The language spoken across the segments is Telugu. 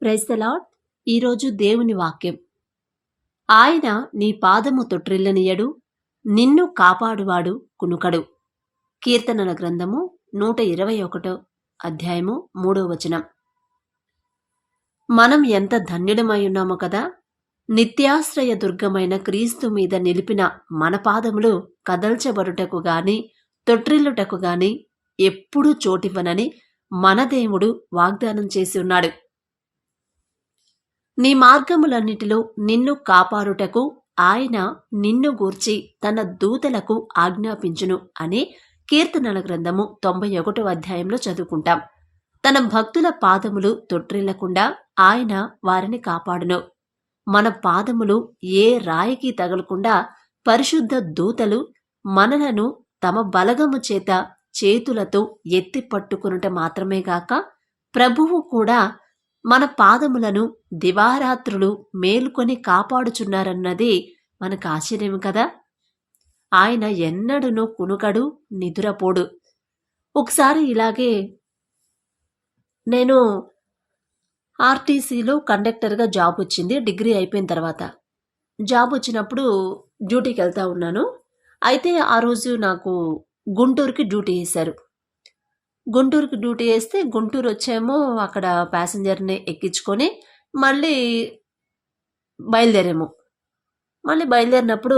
Praise the lord. ఈరోజు దేవుని వాక్యం. ఆయన నీ పాదము తొట్రిల్లనియడు, నిన్ను కాపాడువాడు కునుకడు. కీర్తనల గ్రంథము 121 అధ్యాయము 3వ వచనం. మనం ఎంత ధన్యుడమై ఉన్నామో కదా. నిత్యాశ్రయ దుర్గమైన క్రీస్తు మీద నిలిపిన మన పాదములు కదల్చబడుటకు గాని తొట్రిల్లుటకు గాని ఎప్పుడూ చోటివ్వనని మన దేవుడు వాగ్దానం చేసి ఉన్నాడు. నీ మార్గములన్నిటిలో నిన్ను కాపాడుటకు ఆయన నిన్ను గూర్చి తన దూతలకు ఆజ్ఞాపించును అని కీర్తనల గ్రంథము 91వ అధ్యాయంలో చదువుకుంటాం. తన భక్తుల పాదములు తొట్రిల్లకుండా ఆయన వారిని కాపాడును. మన పాదములు ఏ రాయికి తగలకుండా పరిశుద్ధ దూతలు మనలను తమ బలగము చేత చేతులతో ఎత్తి పట్టుకొనుట మాత్రమేగాక ప్రభువు కూడా మన పాదములను దివారాత్రులు మేలుకొని కాపాడుచున్నారన్నది మనకు ఆశ్చర్యం కదా. ఆయన ఎన్నడూనూ కునుకడు, నిదురపోడు. ఒకసారి ఇలాగే నేను ఆర్టీసీలో కండక్టర్గా జాబ్ వచ్చింది. డిగ్రీ అయిపోయిన తర్వాత జాబ్ వచ్చినప్పుడు డ్యూటీకి వెళ్తా ఉన్నాను. అయితే ఆ రోజు నాకు గుంటూరుకి డ్యూటీ వేశారు. గుంటూరుకి డ్యూటీ వేస్తే గుంటూరు వచ్చామో అక్కడ ప్యాసింజర్ని ఎక్కించుకొని మళ్ళీ బయలుదేరాము. మళ్ళీ బయలుదేరినప్పుడు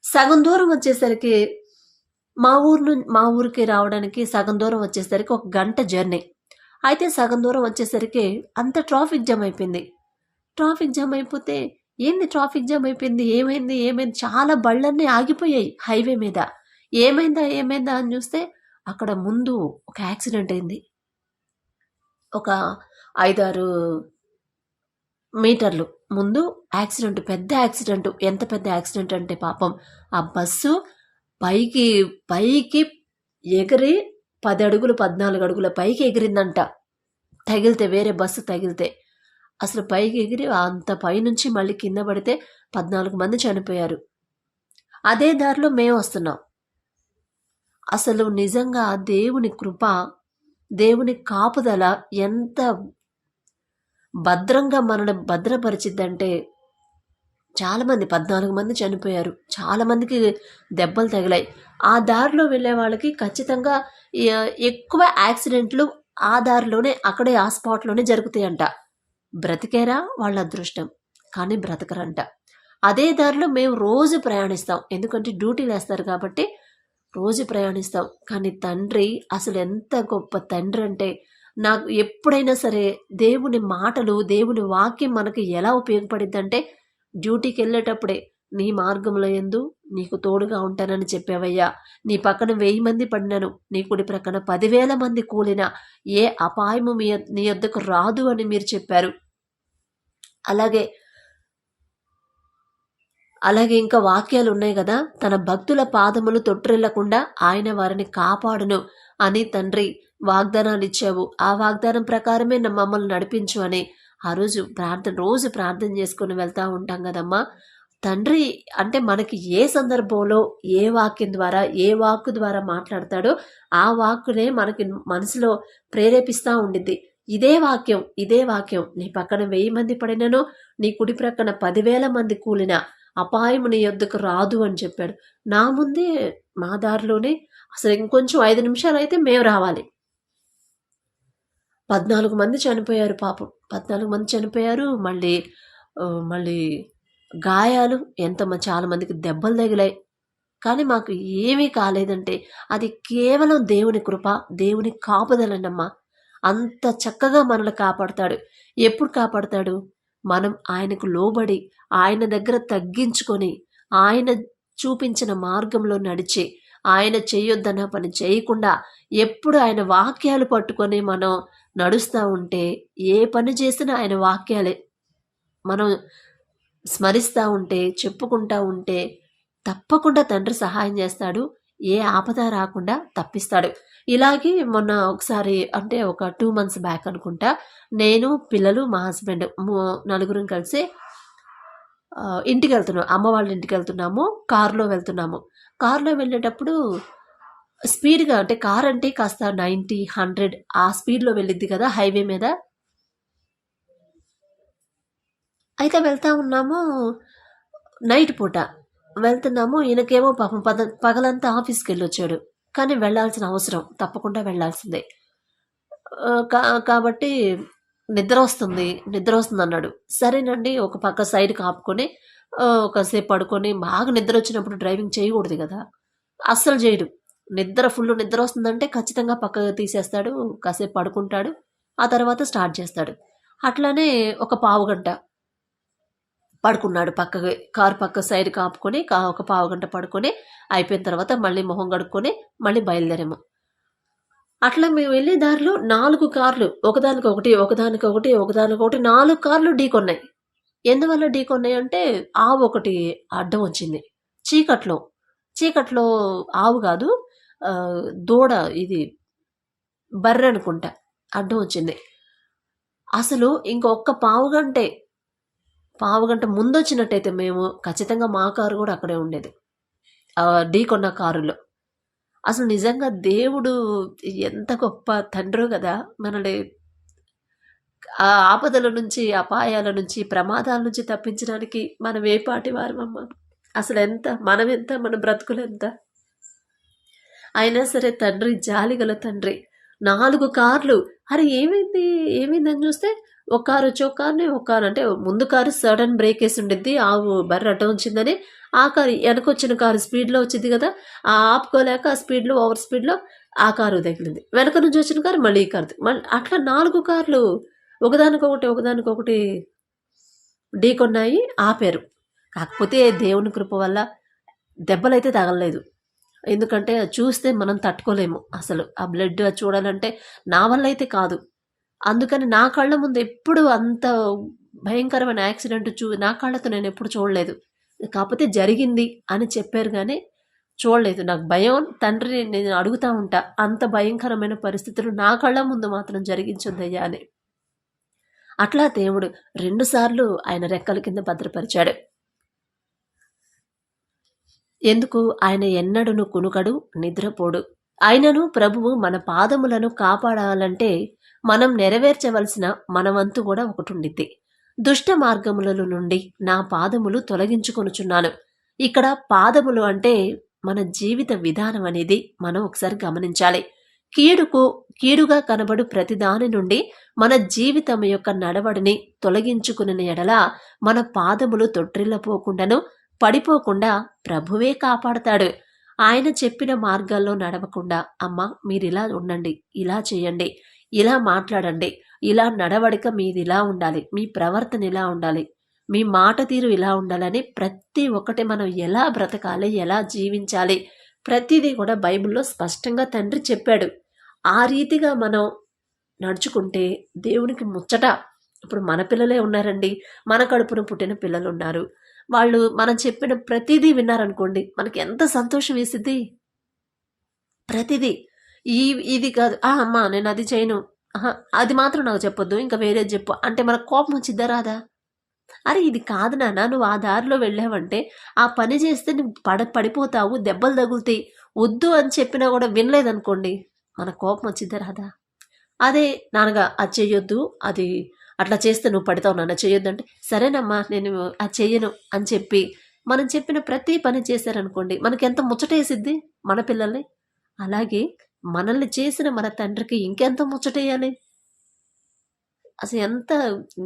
సగం దూరం వచ్చేసరికి మా ఊరికి రావడానికి సగం దూరం వచ్చేసరికి 1 గంట జర్నీ. అయితే సగం దూరం వచ్చేసరికి అంత ట్రాఫిక్ జామ్ అయిపోయింది. ట్రాఫిక్ జామ్ అయిపోతే ఏంది ట్రాఫిక్ జామ్ అయిపోయింది, ఏమైంది చాలా బళ్ళన్నీ ఆగిపోయాయి హైవే మీద. ఏమైందా అని చూస్తే అక్కడ ముందు ఒక యాక్సిడెంట్ అయింది. ఒక 5-6 మీటర్లు ముందు యాక్సిడెంట్, పెద్ద యాక్సిడెంట్. ఎంత పెద్ద యాక్సిడెంట్ అంటే పాపం ఆ బస్సు పైకి ఎగిరి 10 అడుగులు 14 అడుగుల పైకి ఎగిరిందంట. తగిలితే, వేరే బస్సు తగిలితే అసలు పైకి ఎగిరి అంత పైనుంచి మళ్ళీ కింద పడితే 14 మంది చనిపోయారు. అదే దారిలో మేము వస్తున్నాం. అసలు నిజంగా దేవుని కృప, దేవుని కాపుదల ఎంత భద్రంగా మనల్ని భద్రపరిచిద్దంటే, చాలామంది 14 మంది చనిపోయారు. చాలామందికి దెబ్బలు తగిలాయి. ఆ దారిలో వెళ్ళే వాళ్ళకి ఖచ్చితంగా ఎక్కువ యాక్సిడెంట్లు ఆ దారిలోనే, అక్కడే ఆ స్పాట్లోనే జరుగుతాయంట. బ్రతికేరా వాళ్ళ అదృష్టం, కానీ బ్రతకరంట. అదే దారిలో మేము రోజు ప్రయాణిస్తాం. ఎందుకంటే డ్యూటీలు వేస్తారు కాబట్టి రోజు ప్రయాణిస్తాం. కానీ తండ్రి అసలు ఎంత గొప్ప తండ్రి అంటే, నాకు ఎప్పుడైనా సరే దేవుని మాటలు, దేవుని వాక్యం మనకి ఎలా ఉపయోగపడిద్దంటే, డ్యూటీకి వెళ్ళేటప్పుడే నీ మార్గంలో యందు నీకు తోడుగా ఉంటానని చెప్పావయ్యా. నీ పక్కన 1000 మంది పడినను, నీ కుడి ప్రక్కన 10,000 మంది కూలినా ఏ అపాయము నీ యొద్దకు రాదు అని మీరు చెప్పారు. అలాగే ఇంకా వాక్యాలు ఉన్నాయి కదా, తన భక్తుల పాదములు తొట్టిల్లకుండా ఆయన వారిని కాపాడును అని తండ్రి వాగ్దానాలు ఇచ్చావు. ఆ వాగ్దానం ప్రకారమే మమ్మల్ని నడిపించు అని ఆ రోజు ప్రార్థన చేసుకుని వెళ్తూ ఉంటాం కదమ్మా. తండ్రి అంటే మనకి ఏ సందర్భంలో ఏ వాక్యం ద్వారా, ఏ వాక్కు ద్వారా మాట్లాడతాడో ఆ వాక్కునే మనకి మనసులో ప్రేరేపిస్తూ ఉండిద్ది. ఇదే వాక్యం నీ పక్కన 1000 మంది పడినను, నీ కుడి ప్రక్కన 10,000 మంది కూలిన అపాయము నీ యొద్దకు రాదు అని చెప్పాడు. నా ముందే మా దారిలోనే అసలు ఇంకొంచెం 5 నిమిషాలు అయితే మేము రావాలి. 14 మంది చనిపోయారు పాపం. 14 మంది చనిపోయారు. మళ్ళీ గాయాలు చాలా మందికి దెబ్బలు తగిలాయి. కానీ మాకు ఏమీ కాలేదంటే అది కేవలం దేవుని కృప, దేవుని కాపుదలనమ్మా. అంత చక్కగా మనల్ని కాపాడతాడు. ఎప్పుడు కాపాడతాడు? మనం ఆయనకు లోబడి, ఆయన దగ్గర తగ్గించుకొని, ఆయన చూపించిన మార్గంలో నడిచి, ఆయన చేయొద్దన్న పని చేయకుండా ఎప్పుడు ఆయన వాక్యాలు పట్టుకొని మనం నడుస్తూ ఉంటే, ఏ పని చేసినా ఆయన వాక్యాలే మనం స్మరిస్తూ ఉంటే, చెప్పుకుంటూ ఉంటే తప్పకుండా తండ్రి సహాయం చేస్తాడు. ఏ ఆపద రాకుండా తప్పిస్తాడు. ఇలాగే మొన్న ఒకసారి, అంటే ఒక 2 months బ్యాక్ అనుకుంటా, నేను, పిల్లలు, మా హస్బెండ్ నలుగురం కలిసి ఇంటికి వెళ్తున్నాం. అమ్మ వాళ్ళ ఇంటికి వెళ్తున్నాము. కారులో వెళ్తున్నాము. కారులో వెళ్ళేటప్పుడు స్పీడ్గా, అంటే కార్ అంటే కాస్త 90, 100 ఆ స్పీడ్లో వెళ్ళిద్ది కదా హైవే మీద. అయితే వెళ్తా ఉన్నాము. నైట్ పూట వెళ్తున్నాము. ఈయనకేమో పాపం పగలంతా ఆఫీస్‌కెళ్ళొచ్చాడు. కానీ వెళ్ళాల్సిన అవసరం తప్పకుండా వెళ్ళాల్సిందే. కాబట్టి నిద్రొస్తుందన్నాడు. సరేనండి ఒక పక్క సైడ్‌కి ఆపుకొని కాసేపు పడుకొని బాగా నిద్రొచ్చినప్పుడు డ్రైవింగ్ చేయకూడదు గదా! అస్సలు జేయడు. ఫుల్లు నిద్రొస్తుందంటే ఖచ్చితంగా పక్కకు తీసేస్తాడు. కాసేపు పడుకుంటాడు. ఆ తర్వాత స్టార్ట్ చేస్తాడు. అట్లానే ఒక పావుగంట పడుకున్నాడు పక్కకి. కారు పక్క సైడ్‌కి ఆపుకొని ఒక పావుగంట పడుకొని, అయిపోయిన తర్వాత మళ్ళీ మొహం కడుక్కొని మళ్ళీ బయలుదేరాము. అట్లా మేము వెళ్ళే దారిలో 4 కార్లు ఒకదానికొకటి, ఒకదానికొకటి, ఒకదానికొకటి 4 కార్లు ఢీకొన్నాయి. ఎందువల్ల ఢీకొన్నాయంటే ఆవు ఒకటి అడ్డం వచ్చింది. చీకట్లో. చీకట్లో ఆవు గాదు. దూడ ఇది బర్రెనుకుంటా అడ్డం వచ్చింది. అసలు ఇంకొక్క పావుగంట ముందొచ్చినట్టయితే మేము ఖచ్చితంగా మా కారు గూడా అక్కడే ఉండేది. ఢీకొన్న కారులో. అసలు నిజంగా దేవుడు ఎంత గొప్ప తండ్రో గదా! మనల్ని ఆ ఆపదల నుంచి, అపాయాల నుంచి, ప్రమాదాల నుంచి తప్పించడానికి మనం ఏ పాటి వారమమ్మ. మనమెంత, మన బ్రతుకులెంత. అయినా సరే తండ్రి జాలిగల తండ్రి. 4 కార్లు. అరే ఏమైందని చూస్తే ఒక కారు వచ్చి ఒక కారు అంటే ముందు కారు సడన్ బ్రేక్ వేసి ఉండిద్ది. ఆవు బర్రె అడ్డం వచ్చిందని ఆ కారు వెనకొచ్చిన కారు స్పీడ్లో వచ్చింది కదా, ఆపుకోలేక ఆ స్పీడ్లో ఓవర్ స్పీడ్లో ఆ కారు తగిలింది. వెనక నుంచి వచ్చిన కారు మళ్ళీ ఈ కారు మళ్ళీ అట్లా 4 కార్లు ఒకదానికొకటి ఢీకొన్నాయి, ఆపారు. కాకపోతే దేవుని కృప వల్ల దెబ్బలైతే తగలలేదు. ఎందుకంటే చూస్తే మనం తట్టుకోలేము. అసలు ఆ బ్లడ్ చూడాలంటే నా వల్ల అయితే కాదు. అందుకని నా కళ్ళ ముందు ఎప్పుడు అంత భయంకరమైన యాక్సిడెంట్ నా కళ్ళతో నేను ఎప్పుడు చూడలేదు. కాకపోతే జరిగింది అని చెప్పారు కానీ చూడలేదు. నాకు భయం. తండ్రిని నేను అడుగుతా ఉంటా, అంత భయంకరమైన పరిస్థితులు నా కళ్ళ ముందు మాత్రం జరిగించొద్దయ్యా అని. అట్లా దేవుడు 2 సార్లు ఆయన రెక్కల కింద భద్రపరిచాడు. ఎందుకు? ఆయన ఎన్నడును కునుకడు, నిద్రపోడు. ఆయనను ప్రభువు మన పాదములను కాపాడాలంటే మనం నెరవేర్చవలసిన మన వంతు కూడా ఒకటుండిద్ది. దుష్ట మార్గములలో నుండి నా పాదములు తొలగించుకొనుచున్నాను. ఇక్కడ పాదములు అంటే మన జీవిత విధానం అనేది మనం ఒకసారి గమనించాలి. కీడుగా కనబడు ప్రతిదాని నుండి మన జీవితం యొక్క నడవడిని తొలగించుకుని ఎడల మన పాదములు తొట్టిల్లపోకుండాను పడిపోకుండా ప్రభువే కాపాడతాడు. ఆయన చెప్పిన మార్గాల్లో నడవకుండా, అమ్మ మీరిలా ఉండండి, ఇలా చేయండి, ఇలా మాట్లాడండి, ఇలా నడవడిక మీది ఇలా ఉండాలి, మీ ప్రవర్తన ఇలా ఉండాలి, మీ మాట తీరు ఇలా ఉండాలని ప్రతి ఒక్కటి మనం ఎలా బ్రతకాలి, ఎలా జీవించాలి, ప్రతిదీ కూడా బైబిల్లో స్పష్టంగా తండ్రి చెప్పాడు. ఆ రీతిగా మనం నడుచుకుంటే దేవునికి ముచ్చట. ఇప్పుడు మన పిల్లలే ఉన్నారండి, మన కడుపున పుట్టిన పిల్లలు ఉన్నారు. వాళ్ళు మనం చెప్పిన ప్రతిదీ విన్నారనుకోండి, మనకి ఎంత సంతోషం వేసిద్ది. ప్రతిదీ ఇది కాదు, అమ్మా నేను అది చేయను, అది మాత్రం నాకు చెప్పొద్దు, ఇంకా వేరేది చెప్పు అంటే మనకు కోపం వచ్చిద్దా రాదా? అరే ఇది కాదు నాన్న, నువ్వు ఆ దారిలో వెళ్ళావంటే ఆ పని చేస్తే నువ్వు పడిపోతావు, దెబ్బలు తగులుతాయి, వద్దు అని చెప్పినా కూడా వినలేదనుకోండి, మన కోపం వచ్చిద్దా రాదా? అదే నాన్నగా అది చెయ్యొద్దు, అది అట్లా చేస్తే నువ్వు పడతావు నాన్న, చెయ్యొద్దంటే సరేనమ్మా నేను అది చెయ్యను అని చెప్పి మనం చెప్పిన ప్రతి పని చేశారనుకోండి, మనకి ఎంత ముచ్చటేసిద్ది మన పిల్లల్ని. అలాగే మనల్ని చేసిన మన తండ్రికి ఇంకెంత ముచ్చటేయాలి. అసలు ఎంత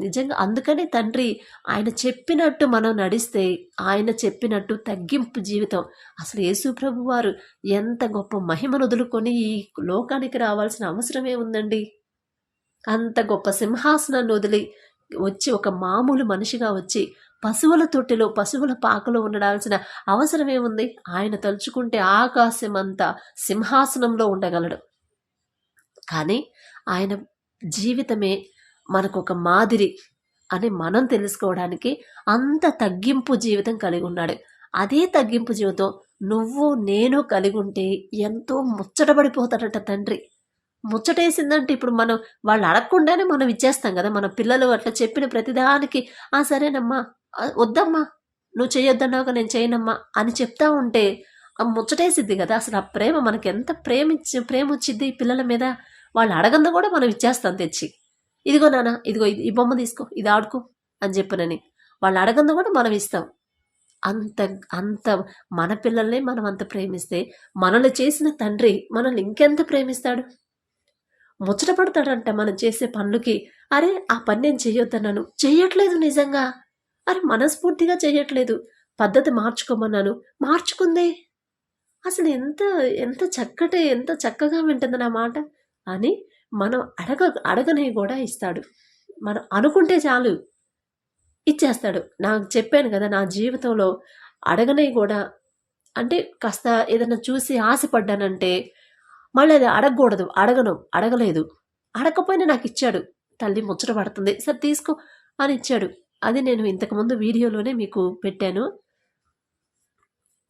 నిజంగా. అందుకని తండ్రి ఆయన చెప్పినట్టు మనం నడిస్తే, ఆయన చెప్పినట్టు తగ్గింపు జీవితం. అసలు యేసు ప్రభు వారు ఎంత గొప్ప మహిమను వదులుకొని ఈ లోకానికి రావాల్సిన అవసరమే ఉందండి. అంత గొప్ప సింహాసనాన్ని వదిలి వచ్చి ఒక మామూలు మనిషిగా వచ్చి పశువుల తొట్టిలో, పశువుల పాకలో ఉండాల్సిన అవసరమేముంది? ఆయన తలుచుకుంటే ఆకాశమంతా సింహాసనంలో ఉండగలడు. కానీ ఆయన జీవితమే మనకొక మాదిరి అని మనం తెలుసుకోవడానికి అంత తగ్గింపు జీవితం కలిగి ఉన్నాడు. అదే తగ్గింపు జీవితం నువ్వు నేను కలిగి ఉంటే ఎంతో ముచ్చటపడిపోతాడట తండ్రి. ముచ్చటేసిందంటే ఇప్పుడు మనం వాళ్ళు అడగకుండానే మనం ఇచ్చేస్తాం కదా. మన పిల్లలు అట్లా చెప్పిన ప్రతిదానికి సరేనమ్మా, వద్దమ్మా, నువ్వు చేయొద్దన్నావుగా నేను చేయనమ్మా అని చెప్తా ఉంటే ముచ్చటేసిద్ది కదా. అసలు ఆ ప్రేమ మనకి ఎంత ప్రేమ వచ్చిద్ది పిల్లల మీద. వాళ్ళు అడగందు కూడా మనం ఇచ్చేస్తాం తెచ్చి. ఇదిగో నాన్న, ఇదిగో ఈ బొమ్మ తీసుకో, ఇది ఆడుకో అని చెప్పనని. వాళ్ళు అడగంది కూడా మనం ఇస్తాం. అంత అంత మన పిల్లల్ని మనం అంత ప్రేమిస్తే మనల్ని చేసిన తండ్రి మనల్ని ఇంకెంత ప్రేమిస్తాడు. ముచ్చట పడతాడంట మనం చేసే పనులకి. అరే ఆ పని నేను చెయ్యొద్దన్నాను, చెయ్యట్లేదు నిజంగా. అరే మనస్ఫూర్తిగా చెయ్యట్లేదు, పద్ధతి మార్చుకోమన్నాను, మార్చుకుందే. అసలు ఎంత ఎంత ఎంత చక్కగా వింటుంది నా మాట అని మనం అడగనే కూడా ఇస్తాడు. మనం అనుకుంటే చాలు ఇచ్చేస్తాడు. నాకు చెప్పాను కదా, నా జీవితంలో అడగనే కూడా, అంటే కాస్త ఏదైనా చూసి ఆశపడ్డానంటే మళ్ళీ అది అడగకూడదు, అడగలేదు, అడగకపోయినా నాకు ఇచ్చాడు. తల్లి ముచ్చట పడుతుంది, సరే తీసుకో అని ఇచ్చాడు. అది నేను ఇంతకుముందు వీడియోలోనే మీకు పెట్టాను.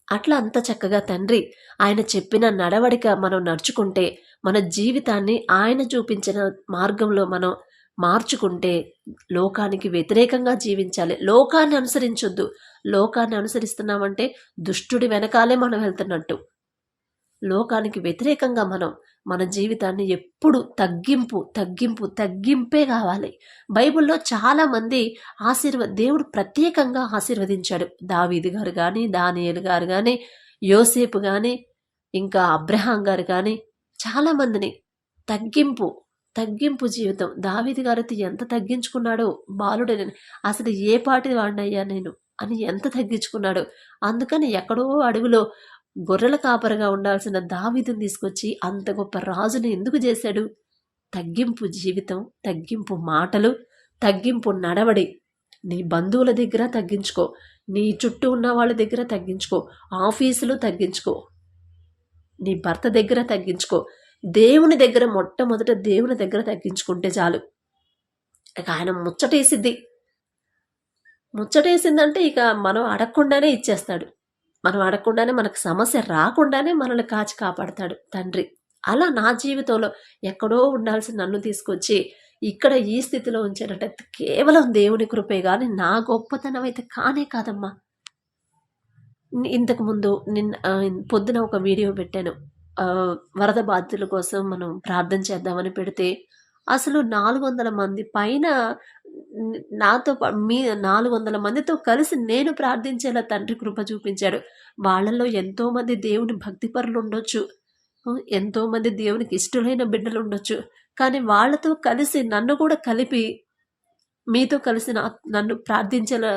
అట్లా అంత చక్కగా తండ్రి ఆయన చెప్పిన నడవడిక మనం నడుచుకుంటే, మన జీవితాన్ని ఆయన చూపించిన మార్గంలో మనం మార్చుకుంటే, లోకానికి వ్యతిరేకంగా జీవించాలి. లోకాన్ని అనుసరించొద్దు. లోకాన్ని అనుసరిస్తున్నామంటే దుష్టుడి వెనకాలే మనం వెళ్తున్నట్టు. లోకానికి వ్యతిరేకంగా మనం మన జీవితాన్ని ఎప్పుడు తగ్గింపే కావాలి. బైబిల్లో చాలామంది దేవుడు ప్రత్యేకంగా ఆశీర్వదించాడు. దావీదు గారు కానీ, దానియేలు గారు కానీ, యోసేపు కానీ, ఇంకా అబ్రహాం గారు కానీ, చాలామందిని తగ్గింపు జీవితం. దావీదు గారితో ఎంత తగ్గించుకున్నాడో, బాలుడని అసలు ఏ పాటి వాడినయ్యా నేను అని ఎంత తగ్గించుకున్నాడో. అందుకని ఎక్కడో అడవిలో గొర్రెల కాపరిగా ఉండాల్సిన దావీదుని తీసుకొచ్చి అంత గొప్ప రాజుని ఎందుకు చేశాడు? తగ్గింపు జీవితం, తగ్గింపు మాటలు, తగ్గింపు నడవడి. నీ బంధువుల దగ్గర తగ్గించుకో, నీ చుట్టూ ఉన్న వాళ్ళ దగ్గర తగ్గించుకో, ఆఫీసులో తగ్గించుకో, నీ భర్త దగ్గర తగ్గించుకో, దేవుని దగ్గర మొట్టమొదట దేవుని దగ్గర తగ్గించుకుంటే చాలు. ఇక ఆయన ముచ్చటేసిందంటే ఇక మనం అడగకుండానే ఇచ్చేస్తాడు. మనం అడగకుండానే, మనకు సమస్య రాకుండానే మనల్ని కాచి కాపాడతాడు తండ్రి. అలా నా జీవితంలో ఎక్కడో ఉండాల్సిన నన్ను తీసుకొచ్చి ఇక్కడ ఈ స్థితిలో ఉంచేటట్టు కేవలం దేవుని కృపే, కానీ నా గొప్పతనం అయితే కానే కాదమ్మా. ఇంతకుముందు పొద్దున ఒక వీడియో పెట్టాను. వరద బాధితుల కోసం మనం ప్రార్థన చేద్దామని పెడితే అసలు 400 మంది పైన నాతో 400 మందితో కలిసి నేను ప్రార్థించేలా తండ్రి కృప చూపించాడు. వాళ్ళల్లో ఎంతోమంది దేవుని భక్తిపరులు ఉండొచ్చు, ఎంతోమంది దేవునికి ఇష్టలైన బిడ్డలు ఉండొచ్చు. కానీ వాళ్ళతో కలిసి నన్ను కూడా కలిపి మీతో కలిసి నన్ను ప్రార్థించేలా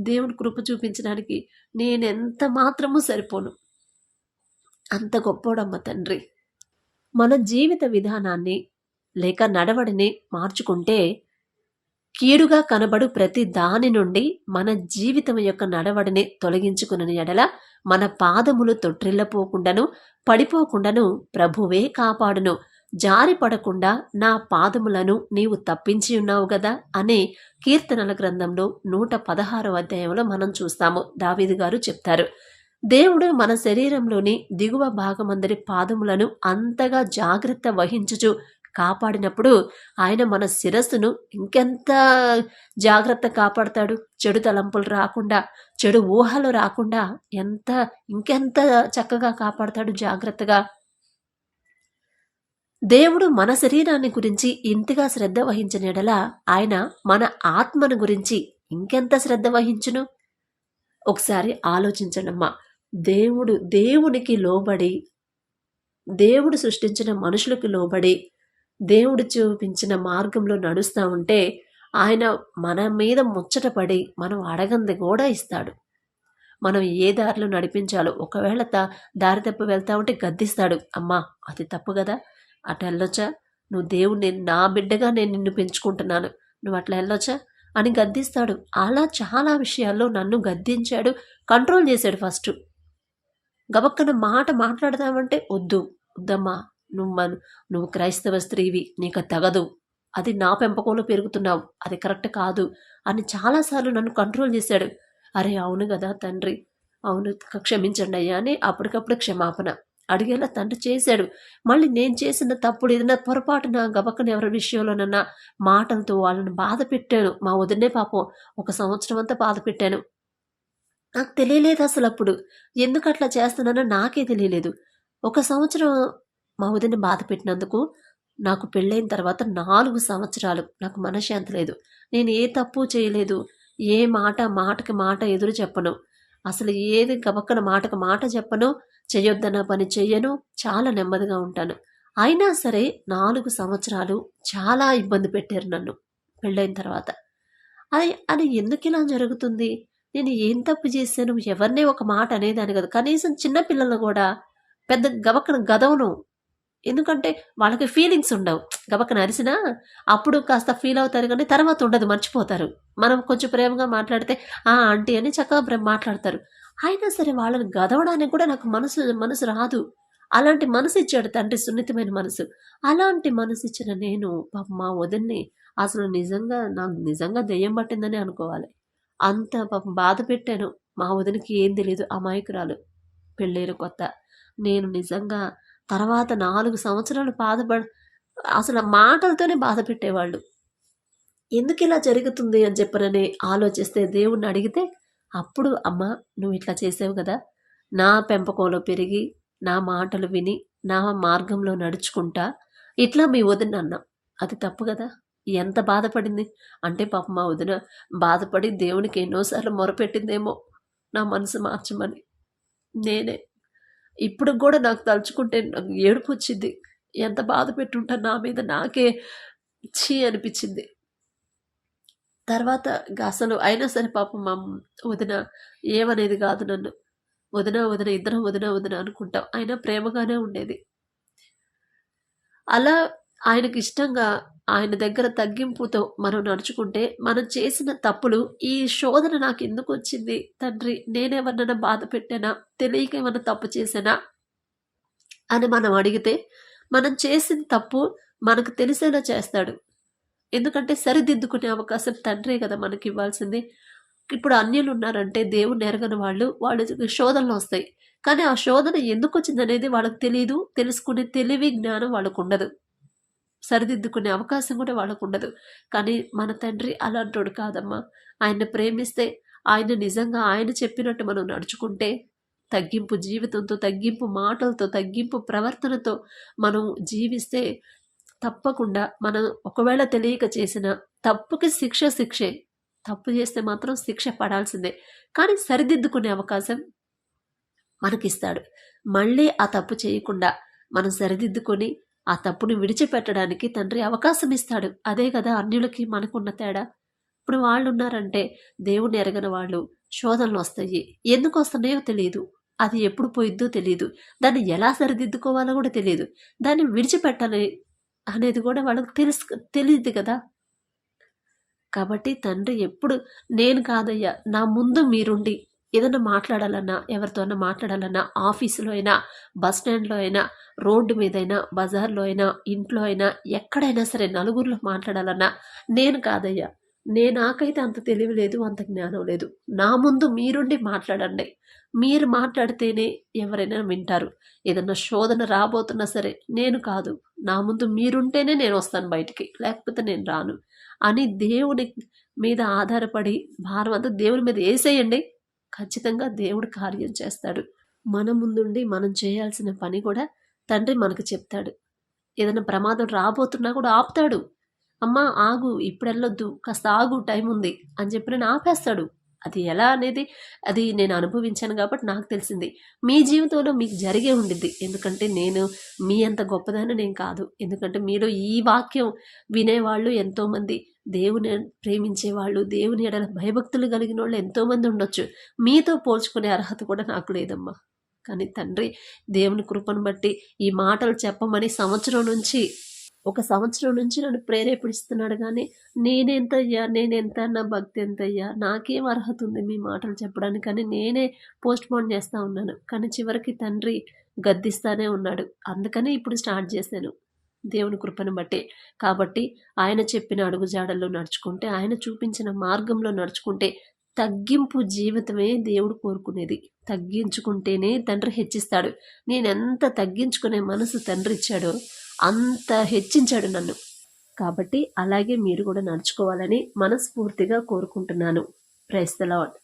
దేవుని కృప చూపించడానికి నేనెంత మాత్రమూ సరిపోను. అంత గొప్పోడమ్మ తండ్రి. మన జీవిత విధానాన్ని లేక నడవడిని మార్చుకుంటే కీడుగా కనబడు ప్రతి దాని నుండి మన జీవితం యొక్క నడవడిని తొలగించుకున్న ఎడల మన పాదములు తొట్టిల్లపోకుండాను పడిపోకుండాను ప్రభువే కాపాడును. జారి పడకుండా నా పాదములను నీవు తప్పించి ఉన్నావు గదా అనే కీర్తనల గ్రంథంలో 116వ అధ్యాయంలో మనం చూస్తాము. దావీదు గారు చెప్తారు, దేవుడు మన శరీరంలోని దిగువ భాగమందరి పాదములను అంతగా జాగ్రత్త వహించుచు కాపాడినప్పుడు ఆయన మన శిరస్సును ఇంకెంత జాగ్రత్త కాపాడతాడు. చెడు తలంపులు రాకుండా, చెడు ఊహలు రాకుండా ఇంకెంత చక్కగా కాపాడతాడు జాగ్రత్తగా. దేవుడు మన శరీరాన్ని గురించి ఇంతగా శ్రద్ధ వహించిన ఎడల ఆయన మన ఆత్మను గురించి ఇంకెంత శ్రద్ధ వహించును? ఒకసారి ఆలోచించండమ్మా. దేవునికి లోబడి, దేవుడు సృష్టించిన మనుషులకు లోబడి, దేవుడు చూపించిన మార్గంలో నడుస్తూ ఉంటే ఆయన మన మీద ముచ్చటపడి మనం అడగంది కూడా ఇస్తాడు. మనం ఏ దారిలో నడిపించాలో, ఒకవేళ దారి తప్పు వెళ్తా ఉంటే గద్దిస్తాడు, అమ్మా అది తప్పు కదా, అటు వెళ్ళొచ్చా, నువ్వు దేవుడిని, నా బిడ్డగా నేను నిన్ను పెంచుకుంటున్నాను, నువ్వు అట్లా వెళ్ళొచ్చా అని గద్దిస్తాడు. అలా చాలా విషయాల్లో నన్ను గద్దించాడు, కంట్రోల్ చేశాడు. ఫస్ట్ గబక్కన మాట మాట్లాడదామంటే వద్దమ్మా, నువ్వు క్రైస్తవ స్త్రీవి, నీకు తగదు, అది నా పెంపకంలో పెరుగుతున్నావు, అది కరెక్ట్ కాదు అని చాలాసార్లు నన్ను కంట్రోల్ చేశాడు. అరే అవును కదా తండ్రి, అవును క్షమించండి అయ్యా అని అప్పటికప్పుడు క్షమాపణ అడిగేలా తండ్రి చేశాడు. మళ్ళీ నేను చేసిన తప్పుడు ఏదైనా పొరపాటున గబక్కన ఎవరి విషయంలోనన్నా మాటలతో వాళ్ళని బాధ పెట్టాను. మా వదినే పాపం 1 సంవత్సరం అంతా బాధ పెట్టాను. నాకు తెలియలేదు అసలు, అప్పుడు ఎందుకు అట్లా చేస్తున్నానో నాకే తెలియలేదు. 1 సంవత్సరం మా వదిన బాధ పెట్టినందుకు నాకు పెళ్ళైన తర్వాత 4 సంవత్సరాలు నాకు మనశ్శాంతి లేదు. నేను ఏ తప్పు చేయలేదు. ఏ మాట మాటకి మాట ఎదురు చెప్పను. అసలు ఏది గబక్కన మాటకి మాట చెప్పను. చెయ్యొద్దన్న పని చెయ్యను. చాలా నెమ్మదిగా ఉంటాను. అయినా సరే 4 సంవత్సరాలు చాలా ఇబ్బంది పెట్టారు నన్ను పెళ్ళైన తర్వాత. అది అది ఎందుకిలా జరుగుతుంది? నేను ఏం తప్పు చేశాను? ఎవరిని ఒక మాట అనేదాన్ని కాదు. కనీసం చిన్న పిల్లలు గూడా పెద్ద గబక్కన గదవను. ఎందుకంటే వాళ్ళకి ఫీలింగ్స్ ఉండవు. గబక్కన అరిసినా అప్పుడు కాస్త ఫీల్ అవుతారు గానీ తర్వాత ఉండదు, మర్చిపోతారు. మనం కొంచెం ప్రేమగా మాట్లాడితే ఆ! ఆంటీ అని చక్కగా మాట్లాడతారు. అయినా సరే వాళ్ళని గదవడానికి కూడా నాకు మనసు రాదు. అలాంటి మనసిచ్చాడు తండ్రి, సున్నితమైన మనసు. అలాంటి మనసిచ్చిన నేను పాపం మా వదిన్ని అసలు నాకు నిజంగా దెయ్యం పట్టిందనే అనుకోవాలి. అంత పాపం బాధ పెట్టాను. మా వదినకి ఏం తెలీదు, అమాయకురాలు. పెళ్ళైన కొత్త. నేను నిజంగా తర్వాత 4 సంవత్సరాలు అసలు మాటలతోనే బాధ పెట్టేవాళ్ళు. ఎందుకిలా జరుగుతుంది అని చెప్పనని ఆలోచిస్తే దేవుడిని అడిగితే అప్పుడు అమ్మా నువ్వు ఇట్లా చేసావు కదా, నా పెంపకంలో పెరిగి నా మాటలు విని నా మార్గంలో నడుచుకుంటా ఇట్లా మీ వదిన అన్నా. అది తప్పు కదా. ఎంత బాధపడింది అంటే పాపం మా వదిన బాధపడి దేవునికి ఎన్నోసార్లు మొరపెట్టిందేమో నా మనసు మార్చమని. నేనే ఇప్పుడు కూడా నాకు తలుచుకుంటే నాకు ఏడుపు వచ్చింది. ఎంత బాధ పెట్టుంటా నా మీద నాకే ఛీ అనిపించింది. తర్వాత అసలు అయినా సరే పాపం మా వదిన ఏమనేది కాదు నన్ను. వదిన వదిన ఇద్దరం వదిన వదిన అనుకుంటాం. అయినా ప్రేమగానే ఉండేది. అలా ఆయనకి ఇష్టంగా ఆయన దగ్గర తగ్గింపుతో మనం నడుచుకుంటే మనం చేసిన తప్పులు ఈ శోధన నాకు ఎందుకు వచ్చింది తండ్రి, నేనేమన్నా బాధ పెట్టానా, తెలియక ఏమన్నా తప్పు చేశానా అని మనం అడిగితే మనం చేసిన తప్పు మనకు తెలిసేలా చేస్తాడు. ఎందుకంటే సరిదిద్దుకునే అవకాశం తండ్రే కదా మనకి ఇవ్వాల్సింది. ఇప్పుడు అన్యులు ఉన్నారంటే దేవుణ్ణి ఎరగని వాళ్ళు శోధనలు వస్తాయి. కానీ ఆ శోధన ఎందుకు వచ్చిందనేది వాళ్ళకి తెలియదు. తెలుసుకునే తెలివి జ్ఞానం వాళ్ళకు ఉండదు. సరిదిద్దుకునే అవకాశం కూడా వాళ్ళకు ఉండదు. కానీ మన తండ్రి అలాంటోడు కాదమ్మా. ఆయన్ని ప్రేమిస్తే ఆయన నిజంగా ఆయన చెప్పినట్టు మనం నడుచుకుంటే తగ్గింపు జీవితంతో, తగ్గింపు మాటలతో, తగ్గింపు ప్రవర్తనతో మనం జీవిస్తే తప్పకుండా మనం ఒకవేళ తెలియక చేసిన తప్పుకి శిక్షే. తప్పు చేస్తే మాత్రం శిక్ష పడాల్సిందే. కానీ సరిదిద్దుకునే అవకాశం మనకిస్తాడు. మళ్ళీ ఆ తప్పు చేయకుండా మనం సరిదిద్దుకొని ఆ తప్పుని విడిచిపెట్టడానికి తండ్రి అవకాశం ఇస్తాడు. అదే కదా అన్యులకి మనకున్న తేడా. ఇప్పుడు వాళ్ళు ఉన్నారంటే దేవుణ్ణి ఎరగని వాళ్ళు శోధనలు వస్తాయి. ఎందుకు వస్తున్నాయో తెలియదు. అది ఎప్పుడు పోయిద్దో తెలియదు. దాన్ని ఎలా సరిదిద్దుకోవాలో కూడా తెలియదు. దాన్ని విడిచిపెట్టాలి అనేది కూడా వాళ్ళకి తెలియదు కదా. కాబట్టి తండ్రి ఎప్పుడు నేను కాదయ్యా, నా ముందు మీరుండి ఏదైనా మాట్లాడాలన్నా, ఎవరితోనైనా మాట్లాడాలన్నా, ఆఫీసులో అయినా, బస్ స్టాండ్లో అయినా, రోడ్డు మీదైనా, బజార్లో అయినా, ఇంట్లో అయినా, ఎక్కడైనా సరే నలుగురిలో మాట్లాడాలన్నా నేను కాదయ్యా, నాకైతే అంత తెలివి లేదు, అంత జ్ఞానం లేదు. నా ముందు మీరుండి మాట్లాడండి. మీరు మాట్లాడితేనే ఎవరైనా వింటారు. ఏదన్నా శోధన రాబోతున్నా సరే నేను కాదు, నా ముందు మీరుంటేనే నేను వస్తాను బయటికి, లేకపోతే నేను రాను అని దేవుడి మీద ఆధారపడి భారం అంతా దేవుడి మీద వేసేయండి. ఖచ్చితంగా దేవుడు కార్యం చేస్తాడు. మన ముందుండి మనం చేయాల్సిన పని కూడా తండ్రి మనకు చెప్తాడు. ఏదైనా ప్రమాదం రాబోతున్నా కూడా ఆపుతాడు. అమ్మా ఆగు, ఇప్పుడు వెళ్ళొద్దు, కాస్త ఆగు, టైం ఉంది అని చెప్పి నేను ఆపేస్తాడు. అది ఎలా అనేది అది నేను అనుభవించాను కాబట్టి నాకు తెలిసింది. మీ జీవితంలో మీకు జరిగే ఉండిద్ది. ఎందుకంటే నేను మీ అంత గొప్పదాన్ని నేను కాదు. ఎందుకంటే మీలో ఈ వాక్యం వినేవాళ్ళు ఎంతోమంది, దేవుని ప్రేమించేవాళ్ళు, దేవుని ఎడల భయభక్తులు కలిగిన వాళ్ళు ఎంతోమంది ఉండొచ్చు. మీతో పోల్చుకునే అర్హత కూడా నాకు లేదమ్మా. కానీ తండ్రి దేవుని కృపను బట్టి ఈ మాటలు చెప్పమని ఒక సంవత్సరం నుంచి నన్ను ప్రేరేపిస్తున్నాడు. కానీ నేనెంత, నా భక్తి ఎంతయ్యా, నాకేం అర్హత ఉంది మీ మాటలు చెప్పడానికి, కానీ నేనే పోస్ట్ పోన్ చేస్తూ ఉన్నాను. కానీ చివరికి తండ్రి గద్దిస్తానే ఉన్నాడు. అందుకని ఇప్పుడు స్టార్ట్ చేశాను దేవుని కృపను బట్టి. కాబట్టి ఆయన చెప్పిన అడుగుజాడల్లో నడుచుకుంటే, ఆయన చూపించిన మార్గంలో నడుచుకుంటే తగ్గింపు జీవితమే దేవుడు కోరుకునేది. తగ్గించుకుంటేనే తండ్రి హెచ్చిస్తాడు. నేనెంత తగ్గించుకునే మనసు తండ్రి ఇచ్చాడో అంత హెచ్చించాడు నన్ను. కాబట్టి అలాగే మీరు కూడా నడుచుకోవాలని మనస్ఫూర్తిగా కోరుకుంటున్నాను. Praise the lord.